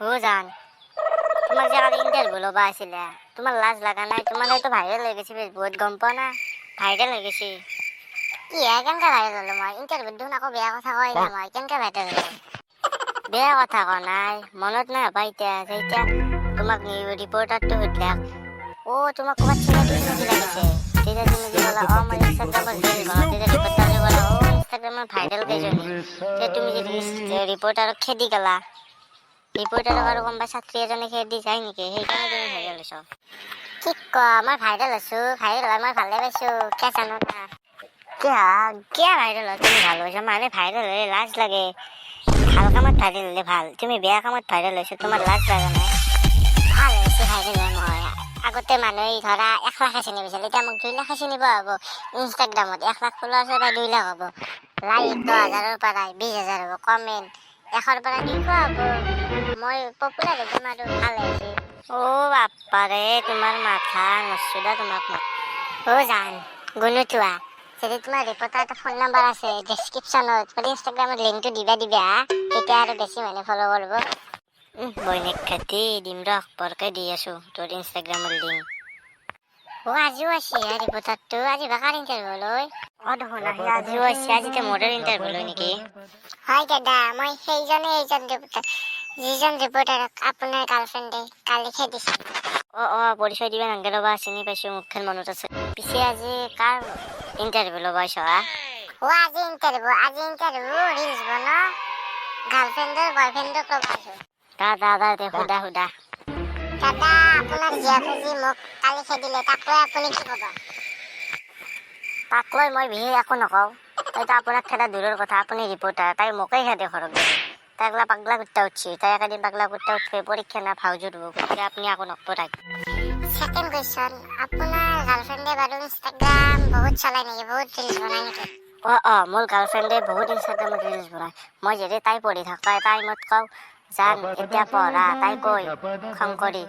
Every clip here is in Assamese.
ও জান, তোমাক যে কালি ইণ্টাৰভিউ ল'বা আছিলে, তোমাৰ লাজ লগা নাই? তোমাৰ এইটো ভাইৰেল হৈ গৈছে ফেচবুকত, গম পোৱা না? ভাইৰেল হৈ গৈছে। কি কেনেকৈ ভাইৰেল হ'লো মই? ইণ্টাৰভিউত দেখোন আকৌ বেয়া কথা কয় না মই, কেনেকৈ ভাইৰেল হ'লো? বেয়া কথা কোৱা নাই, মনত নাই হ'বা এতিয়া তোমাক ৰিপৰ্টাৰটো সুধিলাক, তোমাক ক'ৰবাত চিনাকি লাগিছে, তেতিয়া তুমি যে ক'লা মই ইনষ্টাগ্ৰামত ৰিল বনাওঁ, তেতিয়া ৰিপৰ্টাৰে ক'লা ইনষ্টাগ্ৰামত ভাইৰেল কেইজনী, তেতিয়া তুমি যে ৰিপৰ্টাৰক খেদি গ'লা। ৰিপৰ্টাৰক আৰু কোনোবা ছাত্ৰী এজনে খেদি যায় নেকি? সেইকাৰণে তুমি ভাইৰেল হৈছ। কি কোৱা, মই ভাইৰেল হৈছোঁ? ভাইৰেল হয় মই ভালে পাইছোঁ, কিয় জানো না? কিয় ভাইৰেল হয়? তুমি ভাল হৈছা মানে ভাইৰেল হ'লে লাজ লাগে। ভাল কামত ভাইৰেল হ'লে ভাল, তুমি বেয়া কামত ভাইৰেল হৈছা, তোমাৰ লাজ লগা নাই? ভাল হৈছে ভাইৰেল হয় মই। আগতে মানুহে ধৰা 1 লাখে চিনি পাইছিল, এতিয়া মোক 2 লাখে চিনি পোৱা হ'ব। ইনষ্টাগ্ৰামত 1 লাখ ফলোৱাৰ্ছ প্ৰায় 2 লাখ হ'ব। লাইক 10,000ৰ পৰা 20,000 হ'ব, কমেণ্ট 100ৰ পৰা 200 হ'ব। মই পপুলাৰ হৈ যাম আৰু ভাল হৈছে। বাপ্পাৰে, তোমাৰ মাথা নচুদা তোমাক মই। জান গুনুটোৱা, যদি তোমাৰ ৰিপৰ্টাৰ এটা ফোন নম্বৰ আছে ডেছক্ৰিপশ্যনত, ইনষ্টাগ্ৰামত লিংকটো দিবা হা, তেতিয়া আৰু বেছি মানুহে ফ'ল' কৰিব। বৈনিক খাতি দিম ৰখ, বৰকে দি আছোঁ তোৰ ইনষ্টাগ্ৰামৰ লিংক। আজিও আছে ৰিপৰ্টাৰটো? আজি বা কাৰ ইণ্টাৰভিউ লৈ? দেখোন আহি আজিও আছে, আজিতো মোৰে ইণ্টাৰভিউ লয় নেকি? হয় দাদা, মই এইজন ৰিপৰ্টাৰ, যিজন ৰিপৰ্টাৰক আপোনাৰ গাৰ্লফ্ৰেণ্ডে কালি খেদিছিল। পৰিচয় দিবা নালাগে ৰ'বা, চিনি পাইছোঁ, মুখখন মনত আছে। পিছে আজি কাৰ ইণ্টাৰভিউ ল'ব আহিছা? আজি ইণ্টাৰভিউ ৰিলছ বনোৱা গাৰ্লফ্ৰেণ্ডৰ বয়ফ্ৰেণ্ডক ল'ব আহিছোঁ। দাদা সোধা। দাদা, আপোনাৰ জীয়াখুজি মোক কালি খেদিলে, তাক লৈ আপুনি কি ক'ব? তাক লৈ মই বিশেষ একো নকওঁ। তাইতো আপোনাক খেদা দূৰৰ কথা, আপুনি ৰিপৰ্টাৰ, তাই মোকেই খেদে ঘৰত গ'লে। তাই একলা পাগলা কুত্তা উঠছি, তাই একেদিন পাগলা কুত্তা উঠবে, পৰীক্ষা না ভাউজত হ'ব, গতিকে আপুনি একো নকব তাইক। ছেকেণ্ড কুৱেশ্যন, আপোনাৰ গাৰ্লফ্ৰেণ্ডে বাৰু ইনষ্টাগ্ৰাম বহুত চলাই নেকি, বহুত ৰিলছ বনাই নেকি? মোৰ গাৰ্লফ্ৰেণ্ডে বহুত ইনষ্টাগ্ৰামত ৰিলছ বনায়। মই যদি তাই পঢ়ি থকা টাইমত কওঁ জান এতিয়া পঢ়া, তাই কয় খং কৰি,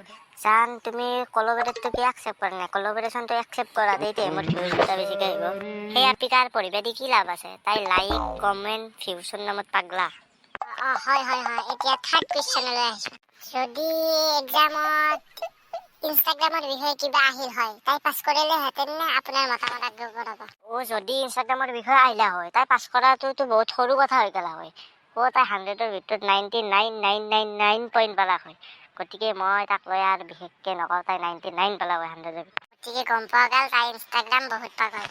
জান তুমি কলাবৰেটৰটো কি একচেপ্ট কৰা নাই? কলাবৰেচনটো একচেপ্ট কৰা, তেতিয়াহে মোৰ ভিউজ এটা বেছিকৈ আহিব। সেই এপিকাৰ পঢ়িবা দি কি লাভ আছে? তাই লাইক কমেণ্ট ভিউজৰ নামত পাগলা। হয়, এতিয়া থাৰ্ড কুৱেশ্যনলৈ আহিছোঁ। যদি এক্সামত ইনষ্টাগ্ৰামৰ বিষয়ে কিবা আহিল হয়, তাই পাছ কৰিলেহেঁতেন নে আপোনাৰ মতামত আগবঢ়াব? যদি ইনষ্টাগ্ৰামৰ বিষয়ে আহিলা হয়, তাই পাছ কৰাটোতো বহুত সৰু কথা হৈ গ'লা হয়। তাই 100ৰ ভিতৰত 99,999 পইণ্ট পালা হয়। গতিকে মই তাক লৈ আৰু বিশেষকৈ নকওঁ, তাই 99 পালা হয় 100ৰ ভিতৰত। গতিকে গম পোৱা গ'ল তাই ইনষ্টাগ্ৰাম বহুত পাগল।